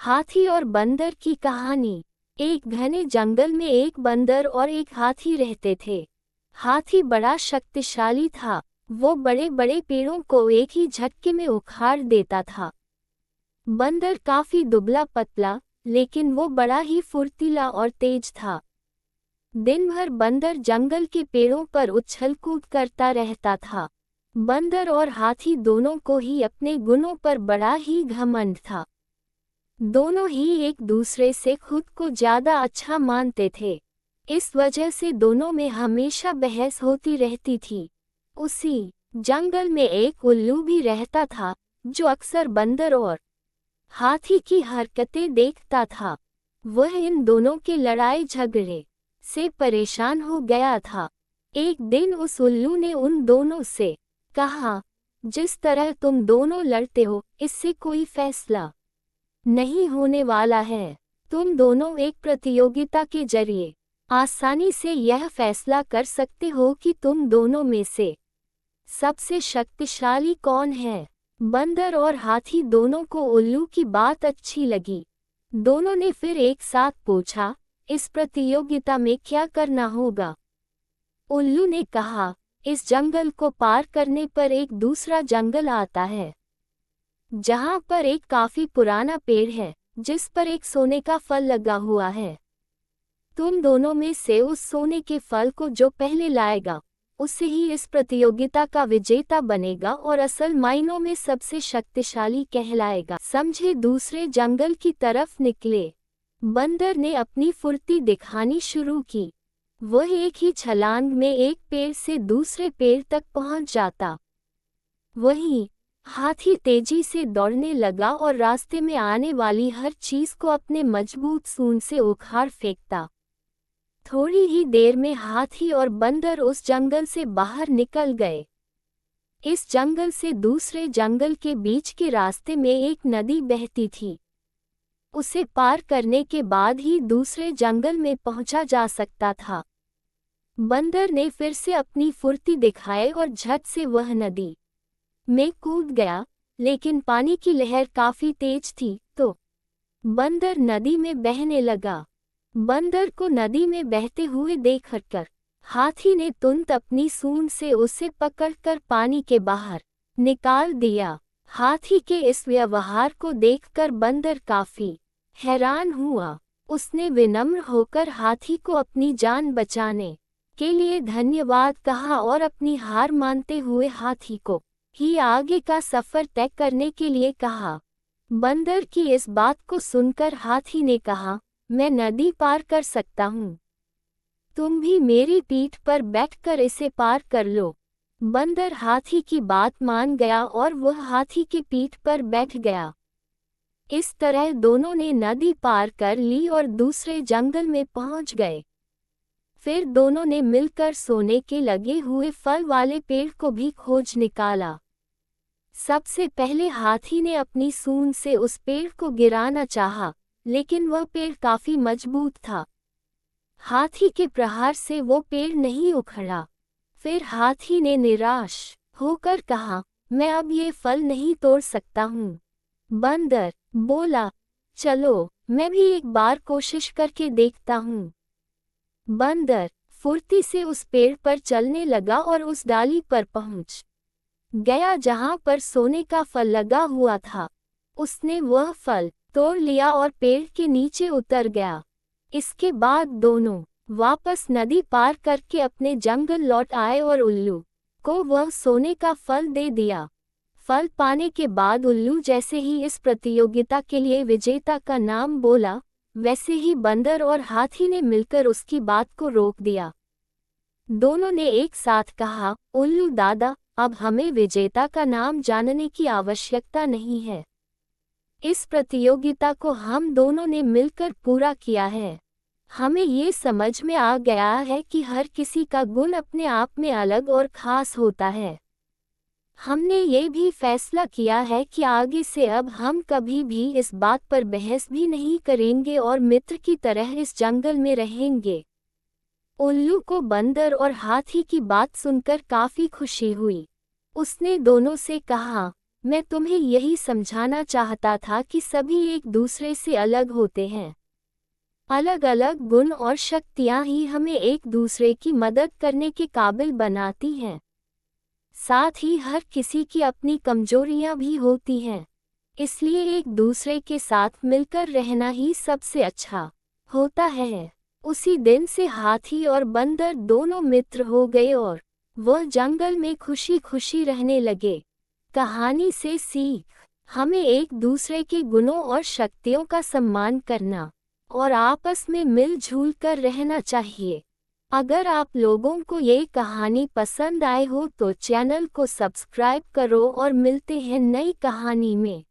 हाथी और बंदर की कहानी। एक घने जंगल में एक बंदर और एक हाथी रहते थे। हाथी बड़ा शक्तिशाली था। वो बड़े बड़े पेड़ों को एक ही झटके में उखाड़ देता था। बंदर काफी दुबला पतला, लेकिन वो बड़ा ही फुर्तीला और तेज था। दिन भर बंदर जंगल के पेड़ों पर उछल कूद करता रहता था। बंदर और हाथी दोनों को ही अपने गुणों पर बड़ा ही घमंड था। दोनों ही एक दूसरे से खुद को ज्यादा अच्छा मानते थे। इस वजह से दोनों में हमेशा बहस होती रहती थी। उसी जंगल में एक उल्लू भी रहता था, जो अक्सर बंदर और हाथी की हरकतें देखता था। वह इन दोनों के लड़ाई झगड़े से परेशान हो गया था। एक दिन उस उल्लू ने उन दोनों से कहा, जिस तरह तुम दोनों लड़ते हो, इससे कोई फैसला नहीं होने वाला है। तुम दोनों एक प्रतियोगिता के जरिए आसानी से यह फैसला कर सकते हो कि तुम दोनों में से सबसे शक्तिशाली कौन है। बंदर और हाथी दोनों को उल्लू की बात अच्छी लगी। दोनों ने फिर एक साथ पूछा, इस प्रतियोगिता में क्या करना होगा। उल्लू ने कहा, इस जंगल को पार करने पर एक दूसरा जंगल आता है, जहाँ पर एक काफी पुराना पेड़ है, जिस पर एक सोने का फल लगा हुआ है। तुम दोनों में से उस सोने के फल को जो पहले लाएगा, उससे ही इस प्रतियोगिता का विजेता बनेगा और असल मायनों में सबसे शक्तिशाली कहलाएगा। समझे। दूसरे जंगल की तरफ निकले। बंदर ने अपनी फुर्ती दिखानी शुरू की। वह एक ही छलांग में एक पेड़ से दूसरे पेड़ तक पहुंच जाता। वहीं हाथी तेजी से दौड़ने लगा और रास्ते में आने वाली हर चीज को अपने मजबूत सूंड से उखाड़ फेंकता। थोड़ी ही देर में हाथी और बंदर उस जंगल से बाहर निकल गए। इस जंगल से दूसरे जंगल के बीच के रास्ते में एक नदी बहती थी। उसे पार करने के बाद ही दूसरे जंगल में पहुंचा जा सकता था। बंदर ने फिर से अपनी फुर्ती दिखाई और झट से वह नदी में कूद गया, लेकिन पानी की लहर काफी तेज थी, तो बंदर नदी में बहने लगा। बंदर को नदी में बहते हुए देखकर हाथी ने तुरंत अपनी सूंड से उसे पकड़कर पानी के बाहर निकाल दिया। हाथी के इस व्यवहार को देखकर बंदर काफी हैरान हुआ। उसने विनम्र होकर हाथी को अपनी जान बचाने के लिए धन्यवाद कहा और अपनी हार मानते हुए हाथी को ही आगे का सफर तय करने के लिए कहा। बंदर की इस बात को सुनकर हाथी ने कहा, मैं नदी पार कर सकता हूँ, तुम भी मेरी पीठ पर बैठकर इसे पार कर लो। बंदर हाथी की बात मान गया और वह हाथी की पीठ पर बैठ गया। इस तरह दोनों ने नदी पार कर ली और दूसरे जंगल में पहुंच गए। फिर दोनों ने मिलकर सोने के लगे हुए फल वाले पेड़ को भी खोज निकाला। सबसे पहले हाथी ने अपनी सूंड से उस पेड़ को गिराना चाहा, लेकिन वह पेड़ काफी मजबूत था। हाथी के प्रहार से वो पेड़ नहीं उखड़ा। फिर हाथी ने निराश होकर कहा, मैं अब ये फल नहीं तोड़ सकता हूँ। बंदर बोला, चलो मैं भी एक बार कोशिश करके देखता हूँ। बंदर फुर्ती से उस पेड़ पर चलने लगा और उस डाली पर पहुंच गया जहां पर सोने का फल लगा हुआ था। उसने वह फल तोड़ लिया और पेड़ के नीचे उतर गया। इसके बाद दोनों वापस नदी पार करके अपने जंगल लौट आए और उल्लू को वह सोने का फल दे दिया। फल पाने के बाद उल्लू जैसे ही इस प्रतियोगिता के लिए विजेता का नाम बोला, वैसे ही बंदर और हाथी ने मिलकर उसकी बात को रोक दिया। दोनों ने एक साथ कहा, उल्लू दादा, अब हमें विजेता का नाम जानने की आवश्यकता नहीं है। इस प्रतियोगिता को हम दोनों ने मिलकर पूरा किया है। हमें ये समझ में आ गया है कि हर किसी का गुण अपने आप में अलग और खास होता है। हमने ये भी फैसला किया है कि आगे से अब हम कभी भी इस बात पर बहस भी नहीं करेंगे और मित्र की तरह इस जंगल में रहेंगे। उल्लू को बंदर और हाथी की बात सुनकर काफी खुशी हुई। उसने दोनों से कहा, मैं तुम्हें यही समझाना चाहता था कि सभी एक दूसरे से अलग होते हैं। अलग अलग गुण और शक्तियाँ ही हमें एक दूसरे की मदद करने के काबिल बनाती हैं। साथ ही हर किसी की अपनी कमजोरियाँ भी होती हैं। इसलिए एक दूसरे के साथ मिलकर रहना ही सबसे अच्छा होता है। उसी दिन से हाथी और बंदर दोनों मित्र हो गए और वह जंगल में खुशी खुशी रहने लगे। कहानी से सीख, हमें एक दूसरे के गुणों और शक्तियों का सम्मान करना और आपस में मिलजुल कर रहना चाहिए। अगर आप लोगों को ये कहानी पसंद आए हो तो चैनल को सब्सक्राइब करो और मिलते हैं नई कहानी में।